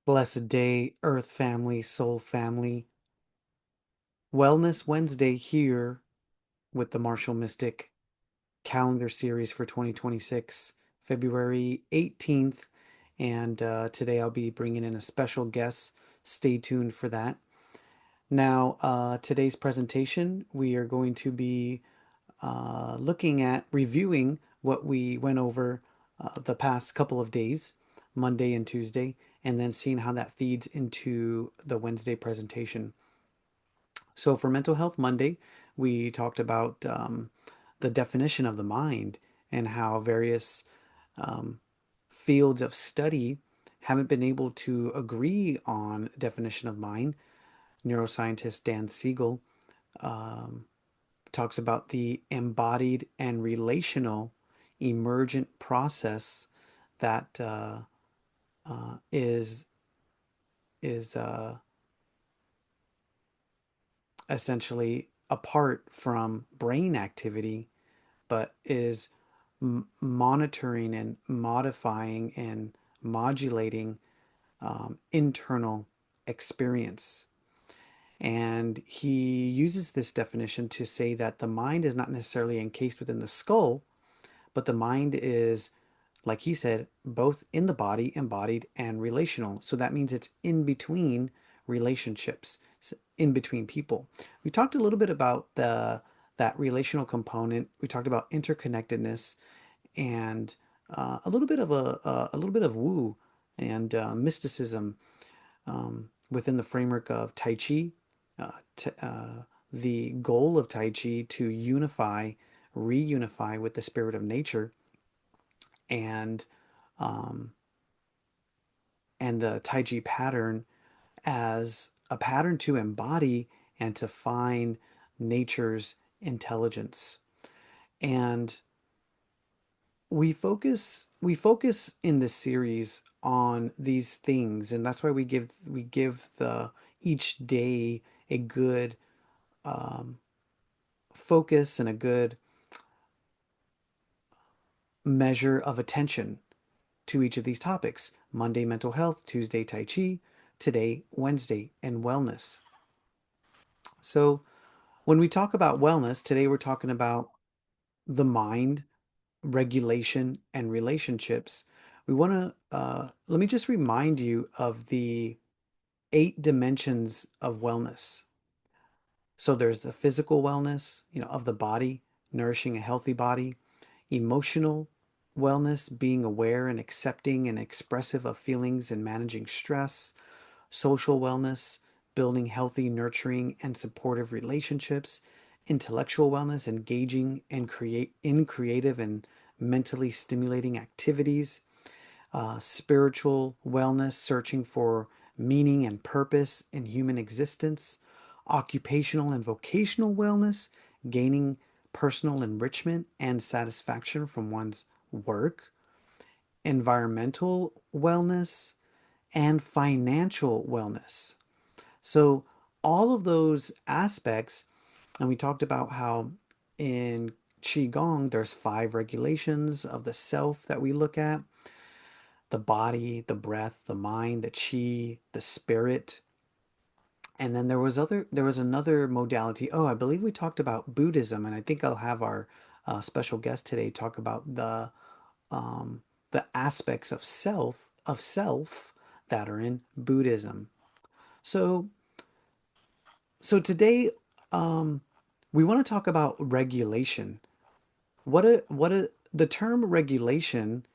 Blessed day, Earth family, soul family. Wellness Wednesday here with the Martial Mystic calendar series for 2026, February 18th. And today I'll be bringing in a special guest. Stay tuned for that. Now, today's presentation, we are going to be looking at reviewing what we went over the past couple of days, Monday and Tuesday, and then seeing how that feeds into the Wednesday presentation. So for Mental Health Monday, we talked about the definition of the mind and how various um, fields of study haven't been able to agree on definition of mind. Neuroscientist Dan Siegel um, talks about the embodied and relational emergent process that is essentially apart from brain activity, but is monitoring and modifying and modulating internal experience. And he uses this definition to say that the mind is not necessarily encased within the skull, but the mind is, like he said, both in the body, embodied, and relational. So that means it's in between relationships, in between people. We talked a little bit about that relational component. We talked about interconnectedness and a little bit of woo and mysticism within the framework of Tai Chi. Uh, t- uh, the goal of Tai Chi to unify, reunify with the spirit of nature, and um, and the Tai Chi pattern as a pattern to embody and to find nature's intelligence. And we focus in this series on these things, and that's why we give the each day a good um, focus and a good measure of attention to each of these topics. Monday, mental health; Tuesday, Tai Chi; today, Wednesday, and wellness. So when we talk about wellness, today we're talking about the mind, regulation, and relationships. We want to let me just remind you of the 8 dimensions of wellness. So there's the physical wellness, of the body, nourishing a healthy body, emotional wellness, being aware and accepting and expressive of feelings and managing stress, social wellness, building healthy, nurturing, and supportive relationships, intellectual wellness, engaging and create in creative and mentally stimulating activities, spiritual wellness, searching for meaning and purpose in human existence, occupational and vocational wellness, gaining personal enrichment and satisfaction from one's work, environmental wellness, and financial wellness. So, all of those aspects, and we talked about how in Qigong there's 5 regulations of the self that we look at: the body, the breath, the mind, the chi, the spirit. And then there was another modality. Oh, I believe we talked about Buddhism, and I think I'll have our special guest today talk about the aspects of self that are in Buddhism. So so today um, we want to talk about regulation. The term regulation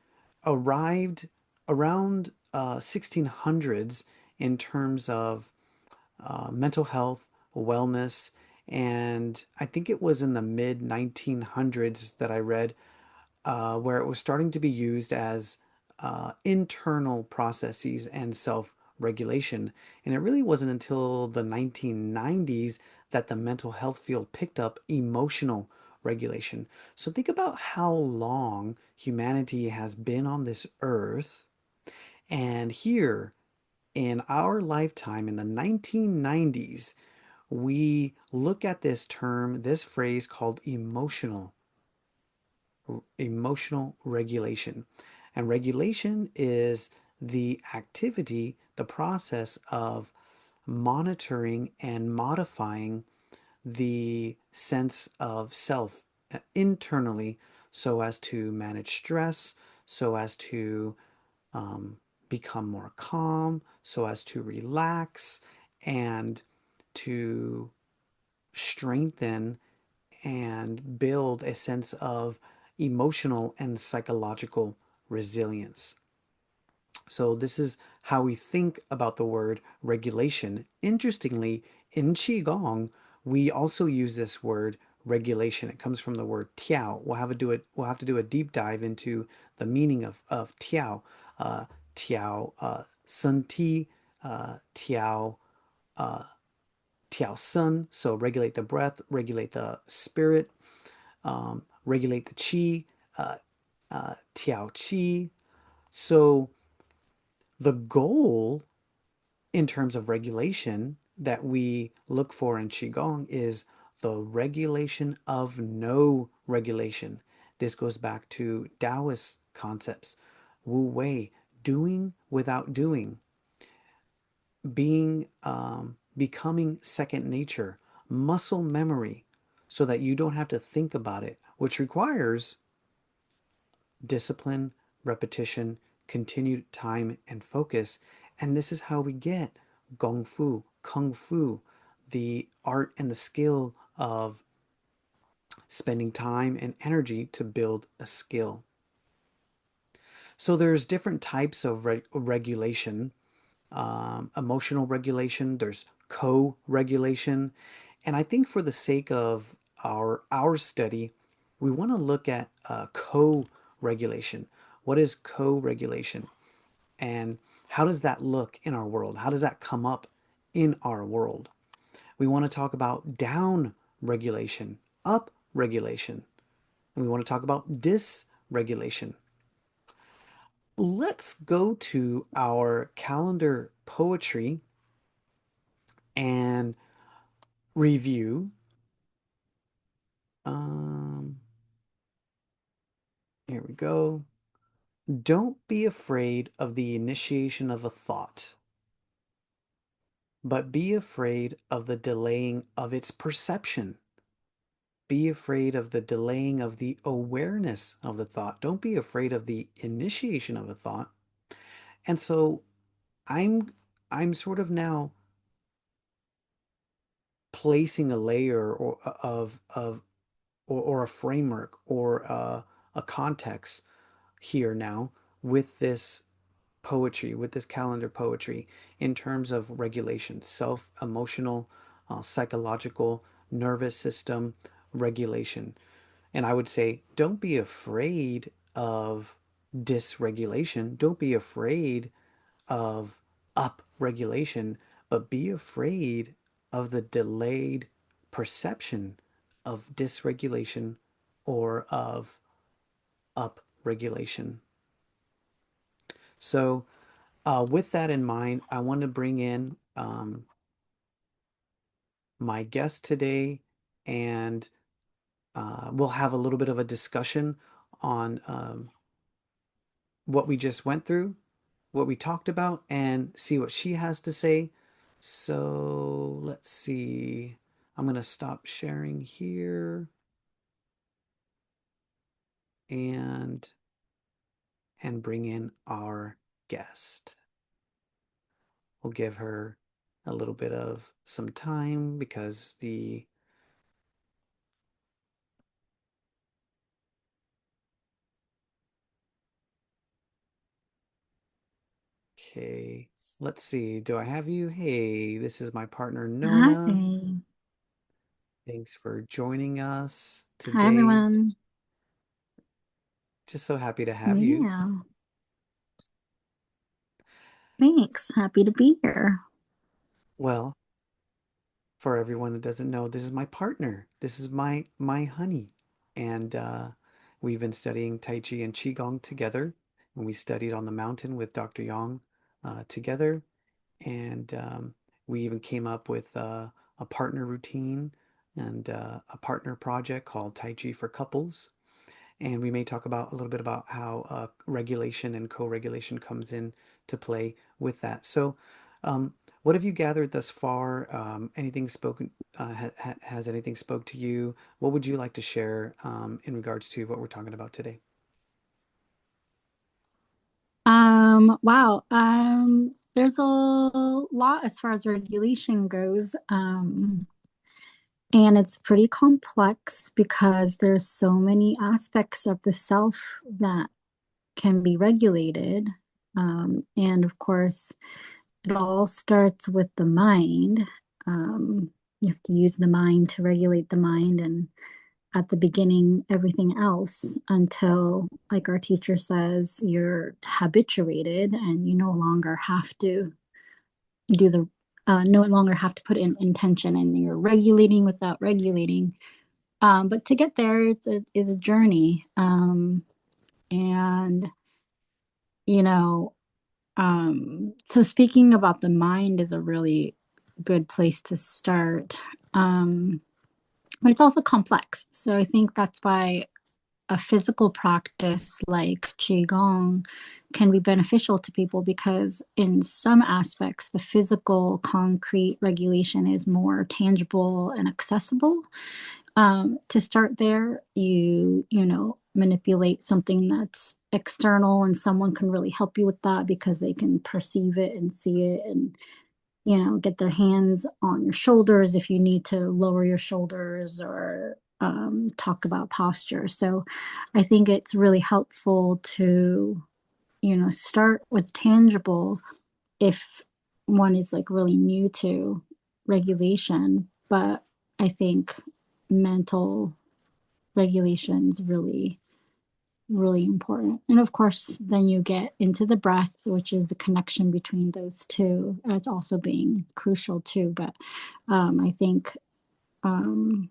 arrived around 1600s in terms of mental health, wellness, and I think it was in the mid 1900s that I read where it was starting to be used as internal processes and self regulation. And it really wasn't until the 1990s that the mental health field picked up emotional regulation. So think about how long humanity has been on this earth. And here in our lifetime, in the 1990s, we look at this term, this phrase called emotional regulation. And regulation is the activity, the process of monitoring and modifying the sense of self internally so as to manage stress, so as to um, become more calm, so as to relax and to strengthen and build a sense of emotional and psychological resilience. So, this is how we think about the word regulation. Interestingly, in Qigong, we also use this word regulation. It comes from the word tiao. We'll have to do a deep dive into the meaning of tiao. Uh, tiao sun ti, tiao uh, tiao sun. So regulate the breath, regulate the spirit, regulate the qi, tiao qi. So the goal in terms of regulation that we look for in Qigong is the regulation of no regulation. This goes back to Taoist concepts, Wu Wei, doing without doing, becoming second nature, muscle memory, so that you don't have to think about it, which requires discipline, repetition, continued time, and focus. And this is how we get Gong Fu, Kung Fu, the art and the skill of spending time and energy to build a skill. So there's different types of regulation, emotional regulation, there's co-regulation. And I think for the sake of our study, we want to look at co-regulation. What is co-regulation? And how does that look in our world? How does that come up in our world? We want to talk about down regulation, up regulation, and we want to talk about dysregulation. Let's go to our calendar poetry and review. Um, Here we go. Don't be afraid of the initiation of a thought, but be afraid of the delaying of its perception. Be afraid of the delaying of the awareness of the thought. Don't be afraid of the initiation of a thought. And so I'm I'm sort of now placing a layer or a framework or a context here now with this poetry, with this calendar poetry in terms of regulation, self, emotional, psychological, nervous system regulation. And I would say, don't be afraid of dysregulation. Don't be afraid of up regulation, but be afraid of the delayed perception of dysregulation or of up regulation. So, with that in mind, I want to bring in my guest today, and we'll have a little bit of a discussion on what we just went through, what we talked about, and see what she has to say. So, let's see. I'm going to stop sharing here and bring in our guest. We'll give her a little bit of some time because the Okay, let's see. Do I have you? Hey, this is my partner Nona. Hi. Thanks for joining us Hi, today. everyone. Just so happy to have you. Yeah, thanks. Happy to be here. Well, for everyone that doesn't know, this is my partner. This is my honey. And we've been studying Tai Chi and Qigong together. And we studied on the mountain with Dr. Yang together. And we even came up with a partner routine and a partner project called Tai Chi for Couples. and we may talk about a little bit about how regulation and co-regulation comes in to play with that. So, what have you gathered thus far? Anything spoken? Has anything spoke to you? What would you like to share in regards to what we're talking about today? Wow. There's a lot as far as regulation goes. And it's pretty complex because there's so many aspects of the self that can be regulated. And of course, it all starts with the mind. You have to use the mind to regulate the mind, and at the beginning, everything else until, like our teacher says, you're habituated and you no longer have to do the no longer have to put in intention, and you're regulating without regulating. But to get there is a journey. And you know, so speaking about the mind is a really good place to start. But it's also complex. So I think that's why a physical practice like Qigong can be beneficial to people, because in some aspects, the physical concrete regulation is more tangible and accessible. To start there, manipulate something that's external, and someone can really help you with that because they can perceive it and see it, and get their hands on your shoulders if you need to lower your shoulders, or talk about posture. So I think it's really helpful to, start with tangible if one is like really new to regulation. But I think mental regulation is really, really important. And of course, then you get into the breath, which is the connection between those two, as also being crucial too. But I think um,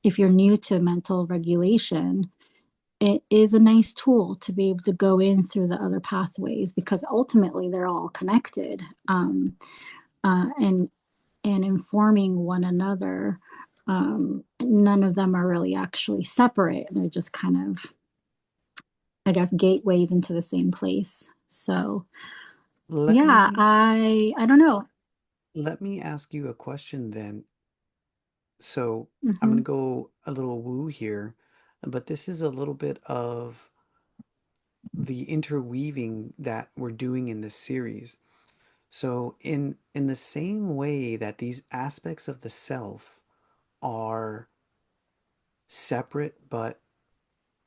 if you're new to mental regulation, it is a nice tool to be able to go in through the other pathways, because ultimately they're all connected, and informing one another. None of them are really actually separate. They're just kind of, I guess, gateways into the same place. So Let yeah, me I don't know. let me ask you a question then. So I'm Hmm. gonna go a little woo here, but this is a little bit of the interweaving that we're doing in this series. So in the same way that these aspects of the self are separate but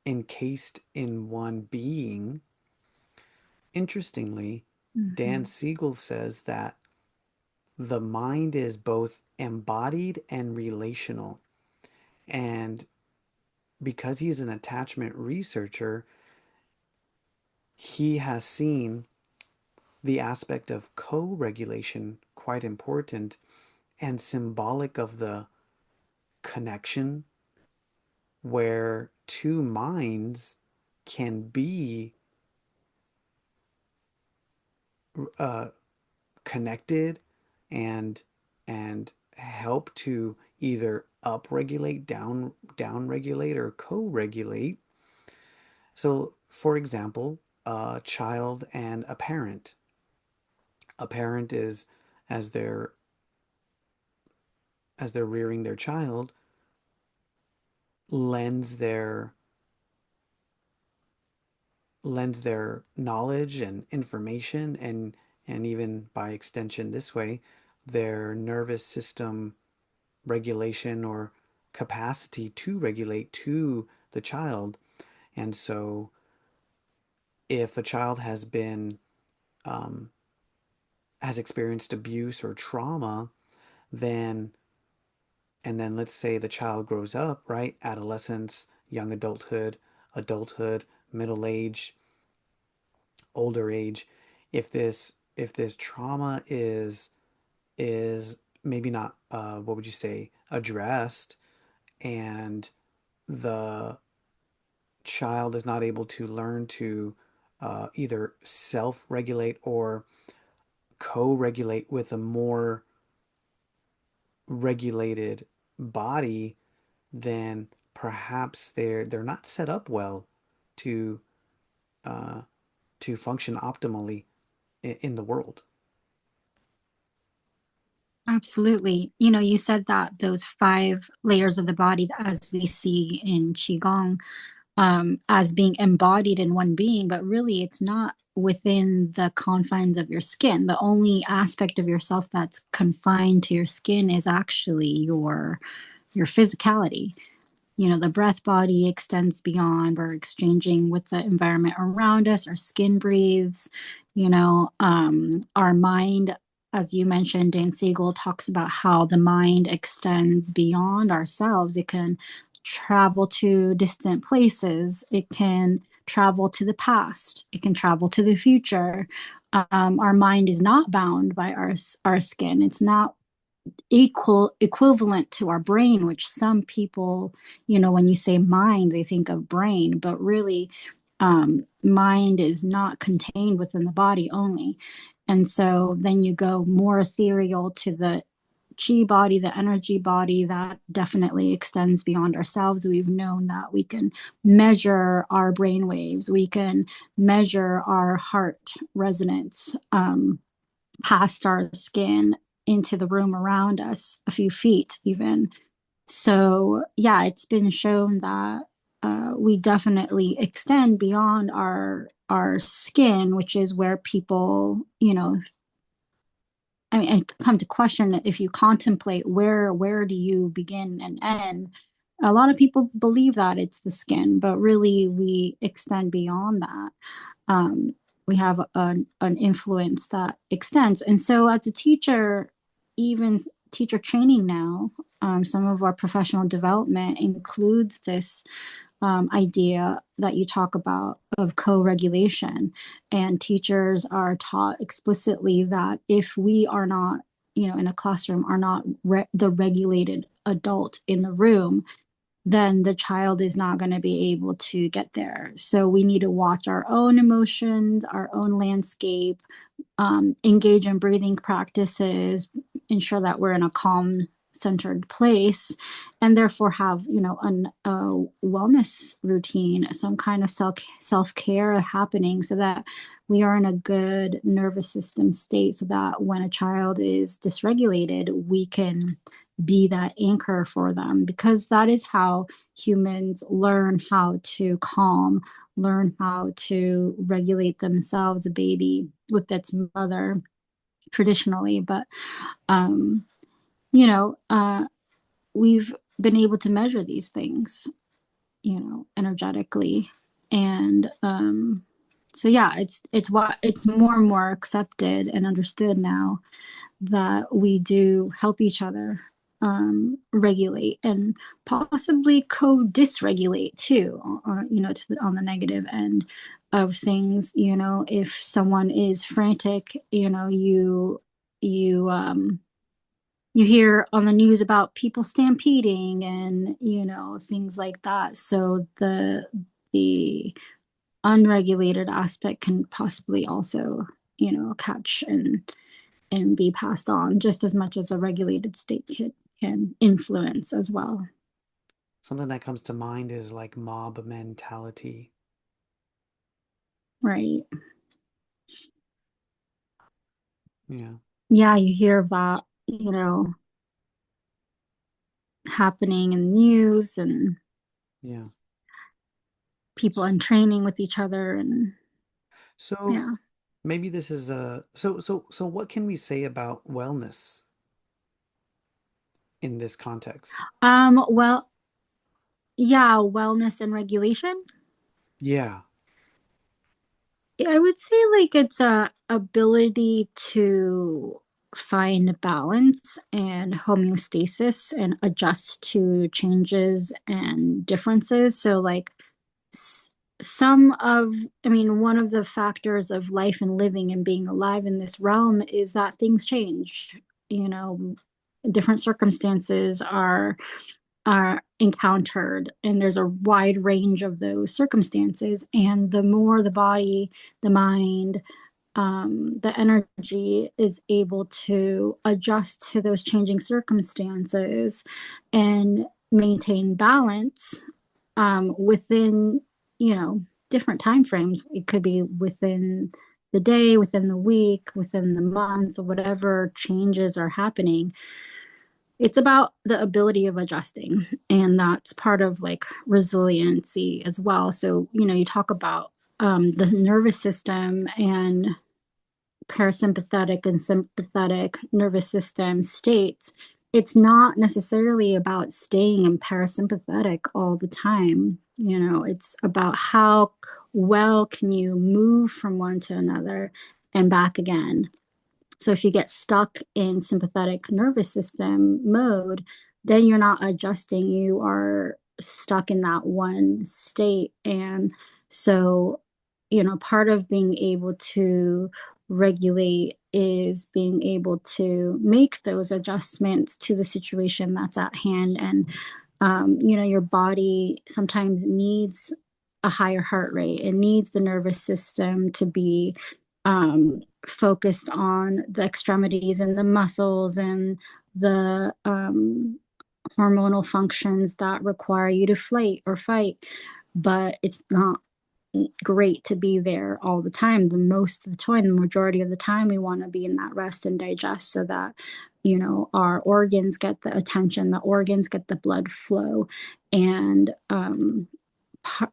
encased in one being, interestingly, Dan Hmm. Siegel says that the mind is both embodied and relational. And because he's an attachment researcher, he has seen the aspect of co regulation quite important and symbolic of the connection where two minds can be uh, connected and help to either upregulate, down regulate, or co-regulate. So, for example, a child and a parent. A parent is as they're rearing their child, lends their knowledge and information, and even by extension this way their nervous system regulation or capacity to regulate to the child. And so if a child um, has experienced abuse or trauma, then and then let's say the child grows up, right, adolescence, young adulthood, adulthood, middle age, older age, if this trauma is maybe not what would you say, addressed, and the child is not able to learn to either self-regulate or co-regulate with a more regulated body, then perhaps they're not set up well to uh, to function optimally in the world. Absolutely. You know, you said that those five layers of the body, as we see in Qigong, as being embodied in one being, but really it's not within the confines of your skin. The only aspect of yourself that's confined to your skin is actually your physicality. You know, the breath body extends beyond. We're exchanging with the environment around us. Our skin breathes. Our mind, as you mentioned, Dan Siegel talks about how the mind extends beyond ourselves. It can travel to distant places. It can travel to the past. It can travel to the future. Our mind is not bound by our skin. It's not equivalent to our brain, which some people, when you say mind, they think of brain, but really, mind is not contained within the body only. And so then you go more ethereal to the chi body, the energy body that definitely extends beyond ourselves. We've known that we can measure our brain waves, we can measure our heart resonance, past our skin into the room around us, a few feet even. So, yeah, it's been shown that we definitely extend beyond our skin, which is where people, I mean, and come to question if you contemplate where do you begin and end. A lot of people believe that it's the skin, but really we extend beyond that. um, we have an influence that extends. And so, as a teacher, even teacher training now, some of our professional development includes this idea that you talk about of co-regulation. And teachers are taught explicitly that if we are not, in a classroom, are not the regulated adult in the room, then the child is not going to be able to get there. So we need to watch our own emotions, our own landscape, engage in breathing practices, ensure that we're in a calm, centered place, and therefore have a wellness routine, some kind of self care happening, so that we are in a good nervous system state, so that when a child is dysregulated, we can be that anchor for them, because that is how humans learn how to calm, learn how to regulate themselves, a baby with its mother traditionally. But um you know uh we've been able to measure these things, energetically. And so yeah, it's why it's more and more accepted and understood now that we do help each other regulate and possibly co-dysregulate too, on the negative end of things. If someone is frantic, you you hear on the news about people stampeding and things like that. So the unregulated aspect can possibly also catch and be passed on just as much as a regulated state can influence as well. Something that comes to mind is like mob mentality. Right. Yeah, Yeah, you hear of that, happening in the news, and yeah. people in training with each other. And So yeah. maybe this is so what can we say about wellness in this context? Well, yeah, wellness and regulation. Yeah. I would say like it's a ability to find balance and homeostasis and adjust to changes and differences. So like s- some of, I mean, one of the factors of life and living and being alive in this realm is that things change. You know, different circumstances are encountered, and there's a wide range of those circumstances. And the more the body, the mind, the energy is able to adjust to those changing circumstances and maintain balance within, you know, different time frames. It could be within the day, within the week, within the month, whatever changes are happening. It's about the ability of adjusting, and that's part of like resiliency as well. So, you know, you talk about the nervous system and parasympathetic and sympathetic nervous system states. It's not necessarily about staying in parasympathetic all the time. You know, it's about how well can you move from one to another and back again. So if you get stuck in sympathetic nervous system mode, then you're not adjusting. You are stuck in that one state. And so, you know, part of being able to regulate is being able to make those adjustments to the situation that's at hand. And, you know, your body sometimes needs a higher heart rate. It needs the nervous system to be focused on the extremities and the muscles and the hormonal functions that require you to flight or fight. But it's not great to be there all the time. The most of the time, the majority of the time, we want to be in that rest and digest so that, you know, our organs get the attention, the organs get the blood flow, and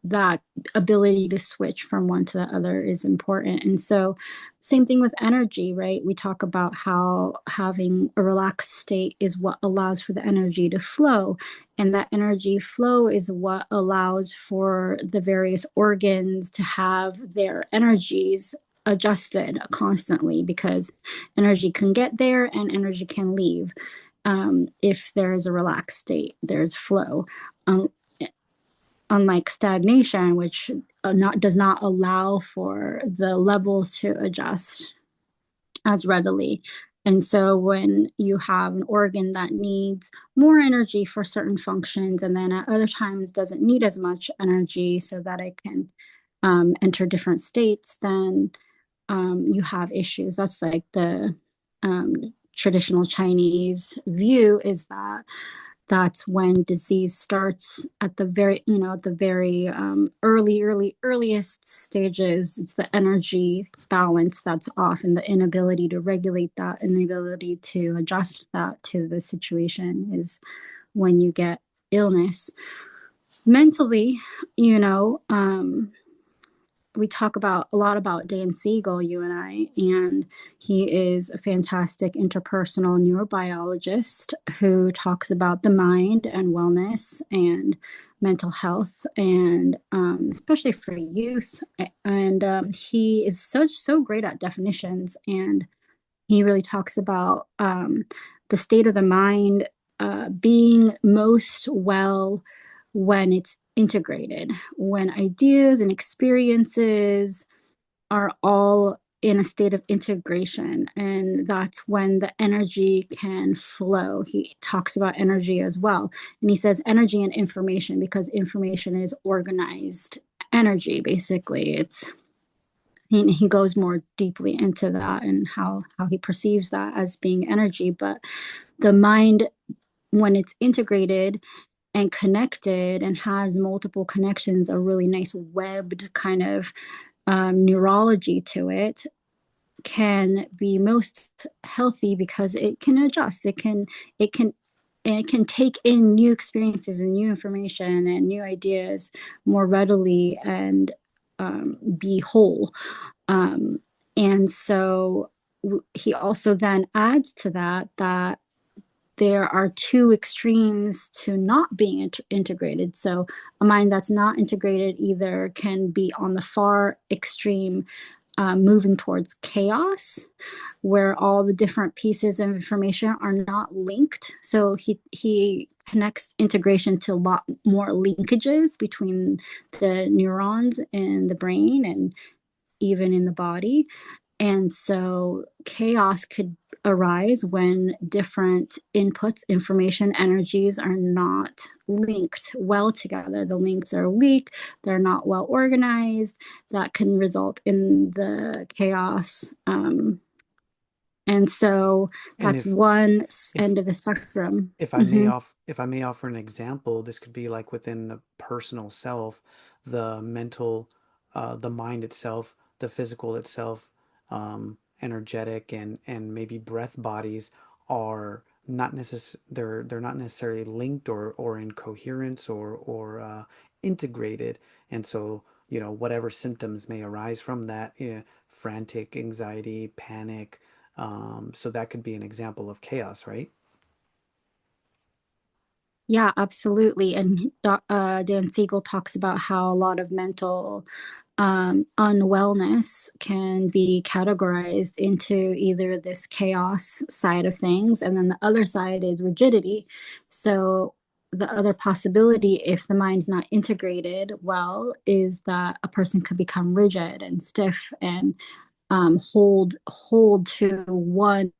that ability to switch from one to the other is important. And so, same thing with energy, right? We talk about how having a relaxed state is what allows for the energy to flow. And that energy flow is what allows for the various organs to have their energies adjusted constantly, because energy can get there and energy can leave. If there is a relaxed state, there's flow. Um, Unlike stagnation, which does not allow for the levels to adjust as readily. And so when you have an organ that needs more energy for certain functions, and then at other times doesn't need as much energy so that it can enter different states, then you have issues. That's like the traditional Chinese view, is that that's when disease starts at the very, you know, at the very earliest stages. It's the energy balance that's off, and the inability to regulate that, and the ability to adjust that to the situation is when you get illness. Mentally, you know, we talk about a lot about Dan Siegel, you and I, and he is a fantastic interpersonal neurobiologist who talks about the mind and wellness and mental health, and especially for youth. And he is so great at definitions, and he really talks about the state of the mind being most well when it's integrated, when ideas and experiences are all in a state of integration. And that's when the energy can flow. He talks about energy as well. And he says energy and information, because information is organized energy, basically. He goes more deeply into that and how he perceives that as being energy. But the mind, when it's integrated and connected and has multiple connections, a really nice webbed kind of neurology to it, can be most healthy because it can adjust. It can it can take in new experiences and new information and new ideas more readily, and be whole. Um, and so he also then adds to that that there are two extremes to not being integrated. So a mind that's not integrated either can be on the far extreme, moving towards chaos, where all the different pieces of information are not linked. So he connects integration to a lot more linkages between the neurons in the brain and even in the body. And so chaos could arise when different inputs, information, energies are not linked well together. The links are weak, they're not well organized. That can result in the chaos. And so And that's one if end of the spectrum. if I may offer an example, this could be like within the personal self, the mental, the mind itself, the physical itself, energetic and maybe breath bodies are not they're not necessarily linked or in coherence or integrated, and so whatever symptoms may arise from that, frantic anxiety, panic, so that could be an example of chaos, right? Yeah, absolutely. And Dan Siegel talks about how a lot of mental unwellness can be categorized into either this chaos side of things, and then the other side is rigidity. So the other possibility, if the mind's not integrated well, is that a person could become rigid and stiff and hold to one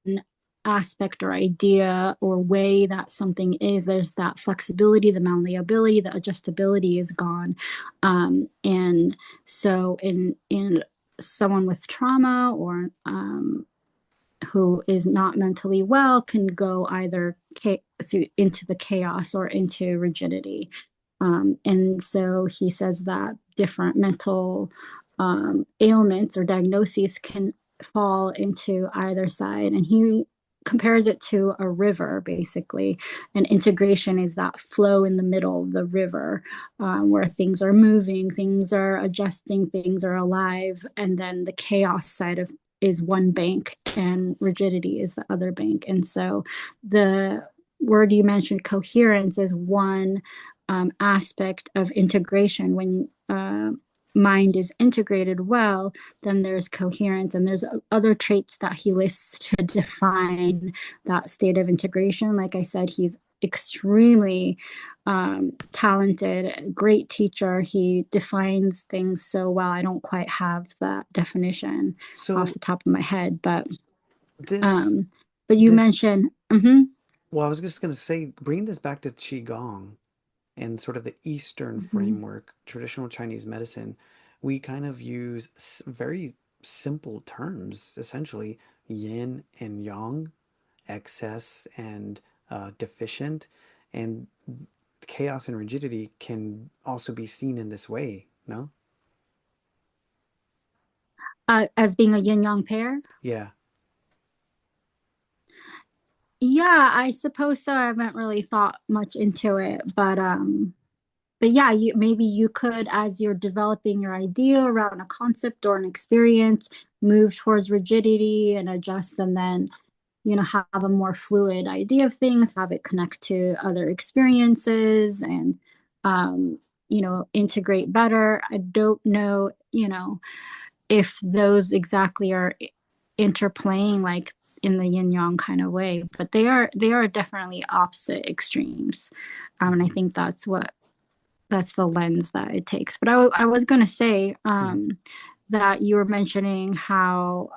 aspect or idea or way that something is. There's that flexibility, the malleability, the adjustability is gone. And so in someone with trauma or who is not mentally well can go either through into the chaos or into rigidity. And so he says that different mental ailments or diagnoses can fall into either side. And he compares it to a river, basically. And integration is that flow in the middle of the river, where things are moving, things are adjusting, things are alive. And then the chaos side of is one bank and rigidity is the other bank. And so the word you mentioned, coherence, is one aspect of integration. When mind is integrated well, then there's coherence, and there's other traits that he lists to define that state of integration. Like I said, he's extremely talented, great teacher. He defines things so well. I don't quite have that definition off So the top of my head, this um, but you this mentioned, mm-hmm, well, I was just going to say, bring this back to Qigong and sort of the Eastern mm-hmm. framework, traditional Chinese medicine. We kind of use very simple terms, essentially yin and yang, excess and deficient, and chaos and rigidity can also be seen in this way, no? As being a yin yang pair. Yeah. Yeah, I suppose so. I haven't really thought much into it, but yeah, you maybe you could, as you're developing your idea around a concept or an experience, move towards rigidity and adjust, and then have a more fluid idea of things, have it connect to other experiences, and um, integrate better. I don't know, if those exactly are interplaying like in the yin yang kind of way, but they are definitely opposite extremes. And I Hmm. think that's the lens that it takes. But I was going to say Hmm. that you were mentioning how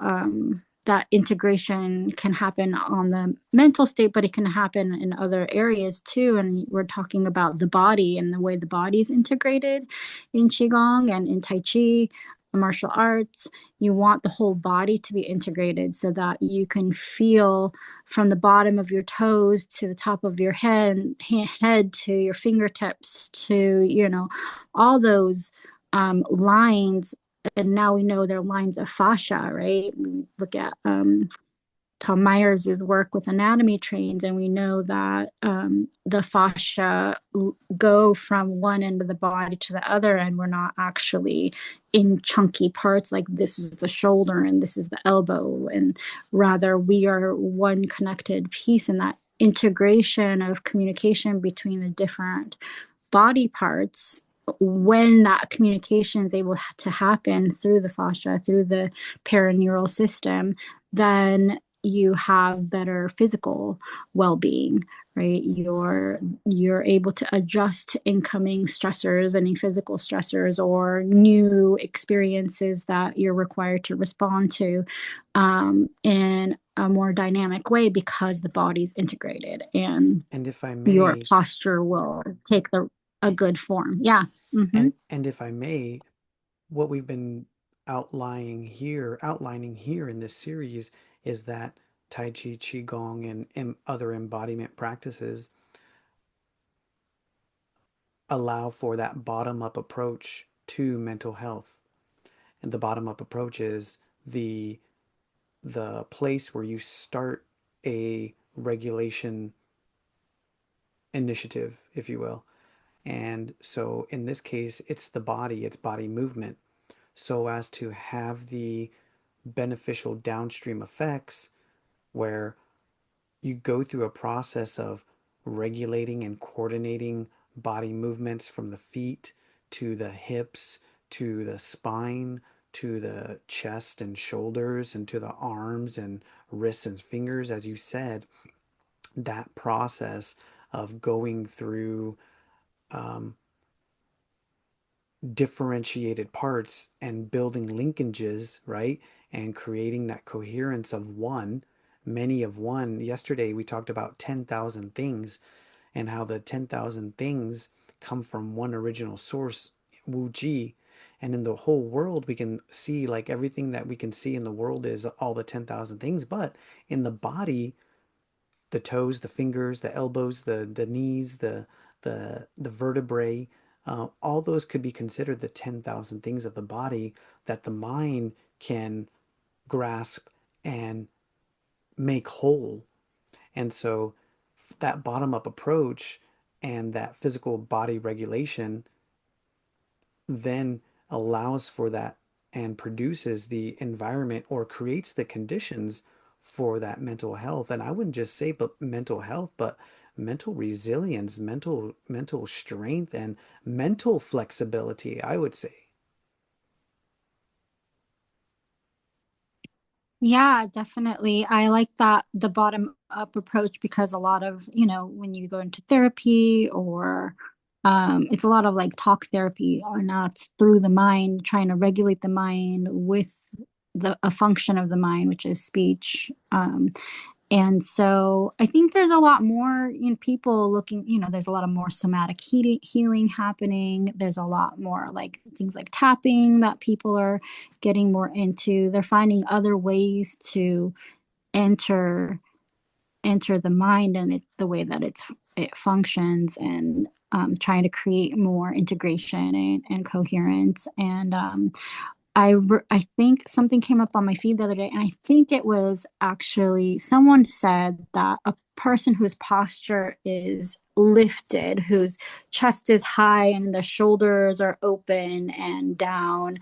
that integration can happen on the mental state, but it can happen in other areas too. And we're talking about the body and the way the body is integrated in Qigong and in Tai Chi, martial arts. You want the whole body to be integrated so that you can feel from the bottom of your toes to the top of your head to your fingertips to all those lines. And now we know they're lines of fascia, right? We look at Tom Myers's work with anatomy trains, and we know that the fascia go from one end of the body to the other, and we're not actually in chunky parts like this is the shoulder and this is the elbow, and rather we are one connected piece. And that integration of communication between the different body parts, when that communication is able to happen through the fascia, through the perineural system, then you have better physical well-being, right? You're able to adjust to incoming stressors, any physical stressors or new experiences that you're required to respond to in a more dynamic way because the body's integrated, and And if I your may, posture will take the a good form. Yeah. Mm-hmm. and if I may, what we've been outlining here in this series is that Tai Chi, Qigong, and other embodiment practices allow for that bottom up approach to mental health. And the bottom up approach is the the place where you start a regulation initiative, if you will. And so in this case, it's the body, it's body movement, so as to have the beneficial downstream effects where you go through a process of regulating and coordinating body movements from the feet to the hips to the spine to the chest and shoulders and to the arms and wrists and fingers, as you said, that process of going through um, differentiated parts and building linkages, right? And creating that coherence of one, many of one. Yesterday, we talked about 10,000 things and how the 10,000 things come from one original source, Wu Ji. And in the whole world, we can see like everything that we can see in the world is all the 10,000 things. But in the body, the toes, the fingers, the elbows, the knees, the vertebrae, all those could be considered the 10,000 things of the body that the mind can grasp and make whole. And so that bottom up approach and that physical body regulation then allows for that and produces the environment or creates the conditions for that mental health. And I wouldn't just say but mental health, but mental resilience, mental strength, and mental flexibility, I would say. Yeah, definitely. I like that the bottom up approach because a lot of, when you go into therapy or it's a lot of like talk therapy or not through the mind, trying to regulate the mind with the a function of the mind, which is speech. And so I think there's a lot more, people looking, there's a lot of more somatic healing happening. There's a lot more like things like tapping that people are getting more into. They're finding other ways to enter the mind and the way that it functions, and trying to create more integration and coherence. And I think something came up on my feed the other day, and I think it was actually someone said that a person whose posture is lifted, whose chest is high and the shoulders are open and down,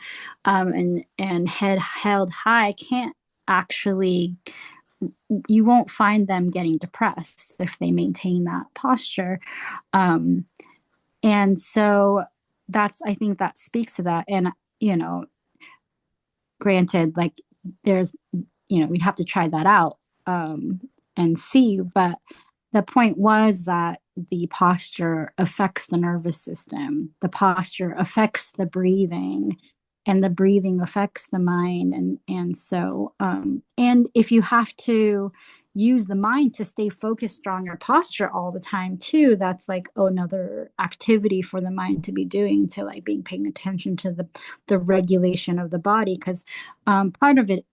and head held high, can't actually, you won't find them getting depressed if they maintain that posture. Um, and so I think that speaks to that. And, you know, granted, like there's, we'd have to try that out, and see. But the point was that the posture affects the nervous system, the posture affects the breathing, and the breathing affects the mind. And so, and if you have to use the mind to stay focused on your posture all the time too, that's like another activity for the mind to be doing, to like being paying attention to the regulation of the body. Because part of it,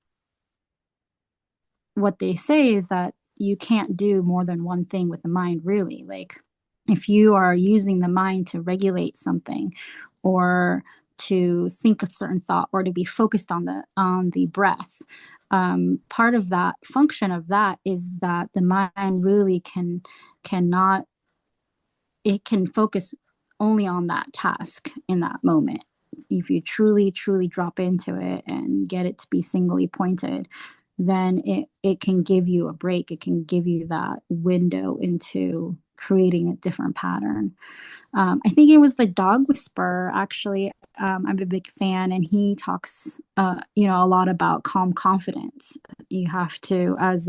what they say is that you can't do more than one thing with the mind, really. Like if you are using the mind to regulate something, or to think a certain thought, or to be focused on the breath, part of that function of that is that the mind really cannot, it can focus only on that task in that moment. If you truly, truly drop into it and get it to be singly pointed, then it can give you a break. It can give you that window into creating a different pattern. I think it was the dog whisperer, actually. I'm a big fan, and he talks, a lot about calm confidence. You have to, as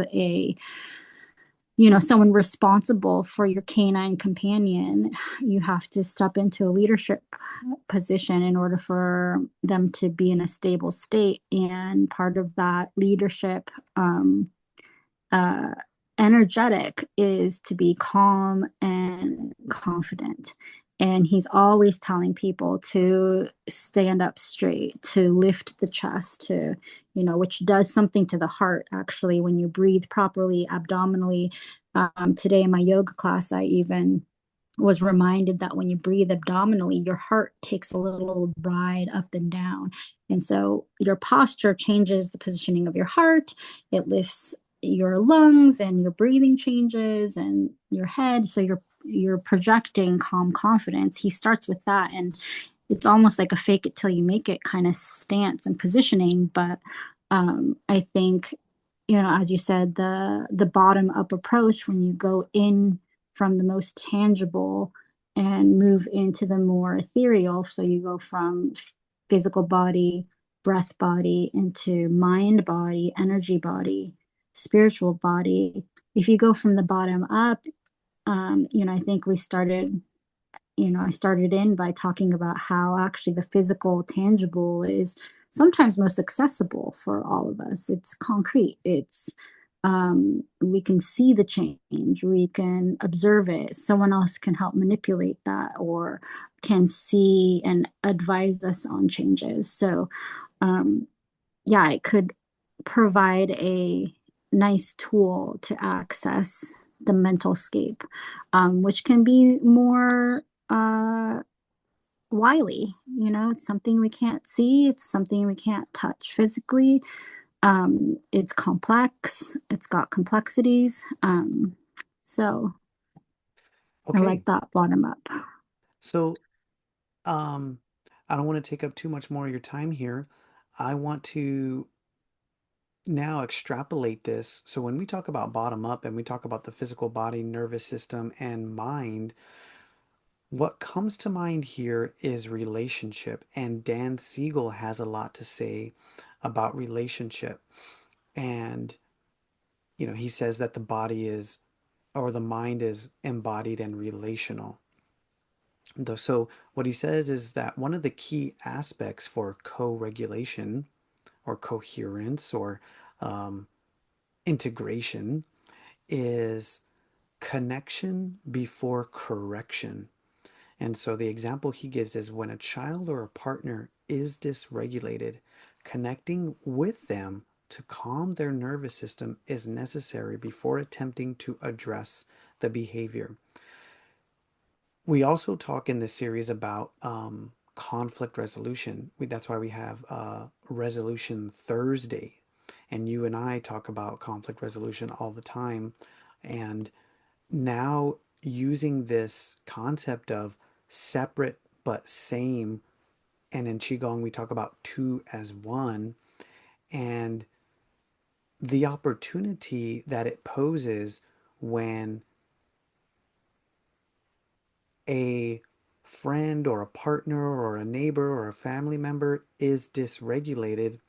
someone responsible for your canine companion, you have to step into a leadership position in order for them to be in a stable state. And part of that leadership, uh, energetic, is to be calm and confident. And he's always telling people to stand up straight, to lift the chest, to, which does something to the heart, actually, when you breathe properly abdominally. Today in my yoga class, I even was reminded that when you breathe abdominally, your heart takes a little ride up and down. And so your posture changes the positioning of your heart. It lifts your lungs, and your breathing changes, and your head. So you're projecting calm confidence. He starts with that, and it's almost like a fake it till you make it kind of stance and positioning. But I think, as you said, the bottom up approach, when you go in from the most tangible and move into the more ethereal. So you go from physical body, breath body, into mind body, energy body, spiritual body. If you go from the bottom up, I think I started in by talking about how actually the physical, tangible is sometimes most accessible for all of us. It's concrete. We can see the change, we can observe it. Someone else can help manipulate that, or can see and advise us on changes. So, um, yeah, it could provide a nice tool to access the mental scape, which can be more wily. It's something we can't see, it's something we can't touch physically. It's complex, it's got complexities. So I Okay. like that bottom up. So, um, I don't want to take up too much more of your time here. I want to now extrapolate this. So when we talk about bottom up and we talk about the physical body, nervous system, and mind, what comes to mind here is relationship. And Dan Siegel has a lot to say about relationship. And, he says that the body is, or the mind is embodied and relational. So what he says is that one of the key aspects for co-regulation or coherence or um, integration is connection before correction. And so the example he gives is when a child or a partner is dysregulated, connecting with them to calm their nervous system is necessary before attempting to address the behavior. We also talk in this series about conflict resolution. That's why we have Resolution Thursday. And you and I talk about conflict resolution all the time. And now using this concept of separate but same, and in Qigong we talk about two as one, and the opportunity that it poses when a friend or a partner or a neighbor or a family member is dysregulated,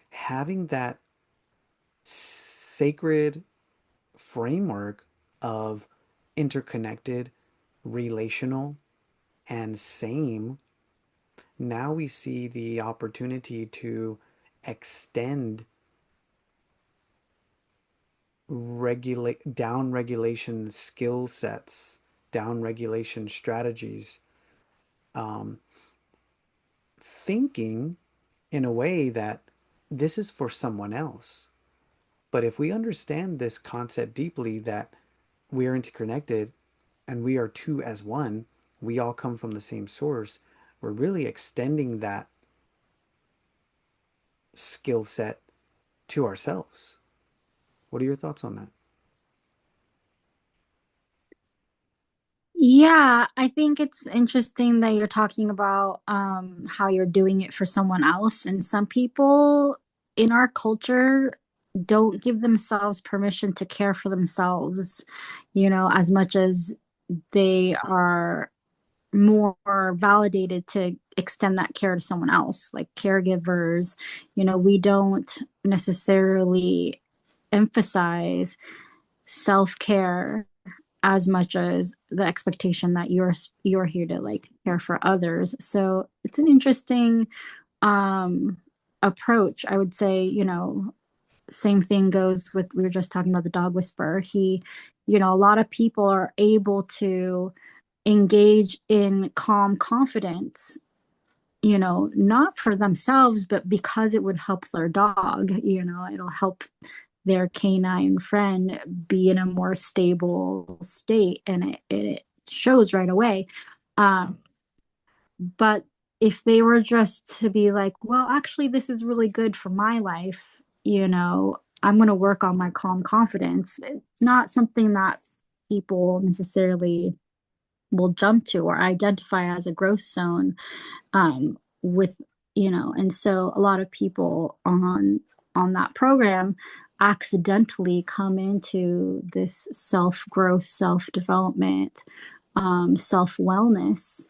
having that sacred framework of interconnected, relational, and same, now we see the opportunity to extend regulate down regulation skill sets, down regulation strategies, um, thinking in a way that this is for someone else. But if we understand this concept deeply, that we are interconnected and we are two as one, we all come from the same source, we're really extending that skill set to ourselves. What are your thoughts on that? Yeah, I think it's interesting that you're talking about how you're doing it for someone else. And some people in our culture don't give themselves permission to care for themselves, as much as they are more validated to extend that care to someone else, like caregivers. We don't necessarily emphasize self-care as much as the expectation that you're here to like care for others. So it's an interesting um approach. I would say, same thing goes with, we were just talking about the dog whisperer. A lot of people are able to engage in calm confidence, not for themselves, but because it would help their dog, it'll help their canine friend be in a more stable state, and it shows right away. Um, but if they were just to be like, well, actually, this is really good for my life, I'm going to work on my calm confidence. It's not something that people necessarily will jump to or identify as a growth zone, with, and so a lot of people on that program accidentally come into this self growth, self development, self wellness,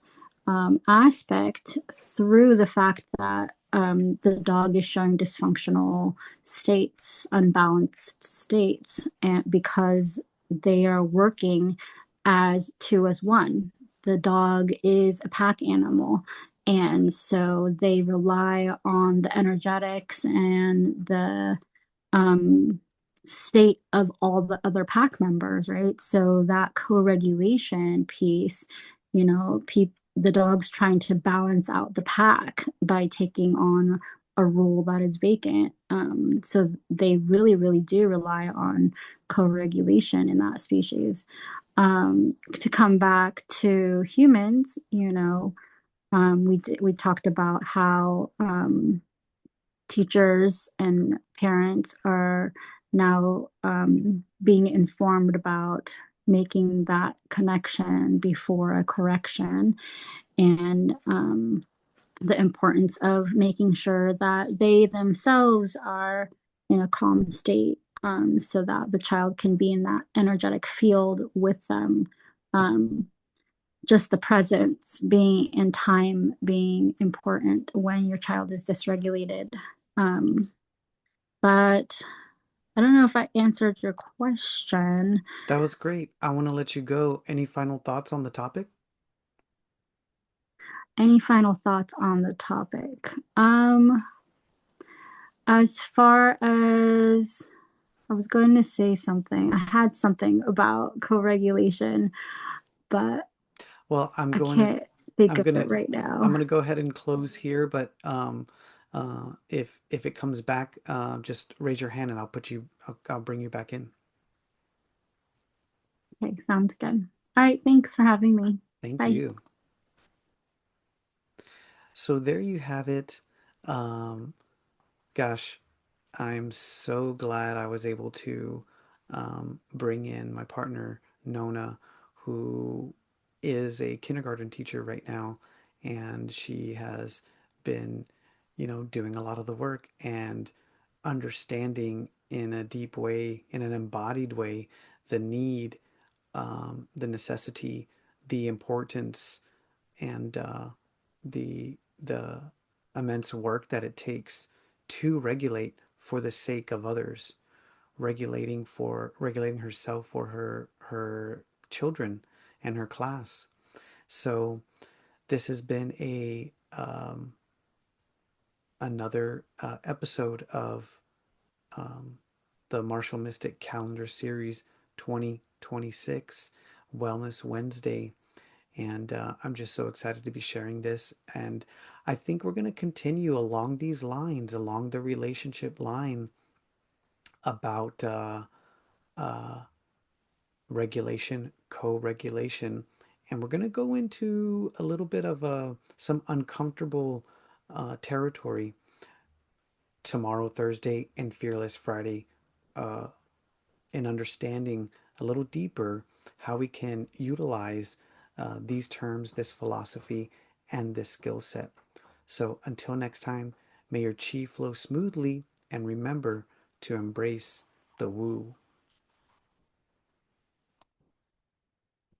aspect through the fact that the dog is showing dysfunctional states, unbalanced states, and because they are working as two as one. The dog is a pack animal, and so they rely on the energetics and the um, state of all the other pack members, right? So that co-regulation piece, the dog's trying to balance out the pack by taking on a role that is vacant. So they really, really do rely on co-regulation in that species. To come back to humans, we talked about how teachers and parents are now being informed about making that connection before a correction, and the importance of making sure that they themselves are in a calm state, so that the child can be in that energetic field with them. Um, just the presence being and time being important when your child is dysregulated. Um, but I don't know if I answered your question. That was great. I want to let you go. Any final thoughts on the topic? Any final thoughts on the topic? As far as I was going to say something, I had something about co-regulation, but Well, I can't think I'm of it gonna right I'm now. gonna go ahead and close here, but if it comes back, just raise your hand and I'll bring you back in. Okay, sounds good. All right, thanks for having me. Thank Bye. you. So there you have it. Um, gosh, I'm so glad I was able to bring in my partner, Nona, who is a kindergarten teacher right now. And she has been, doing a lot of the work and understanding in a deep way, in an embodied way, the need, the necessity, the importance, and the immense work that it takes to regulate for the sake of others, regulating herself for her children and her class. So this has been a another episode of um, the Martial Mystic Calendar Series 2026 Wellness Wednesday. And I'm just so excited to be sharing this. And I think we're going to continue along these lines, along the relationship line about uh, regulation, co-regulation. And we're going to go into a little bit of some uncomfortable territory tomorrow, Thursday, and Fearless Friday, uh, in understanding a little deeper how we can utilize these terms, this philosophy, and this skill set. So until next time, may your chi flow smoothly and remember to embrace the woo.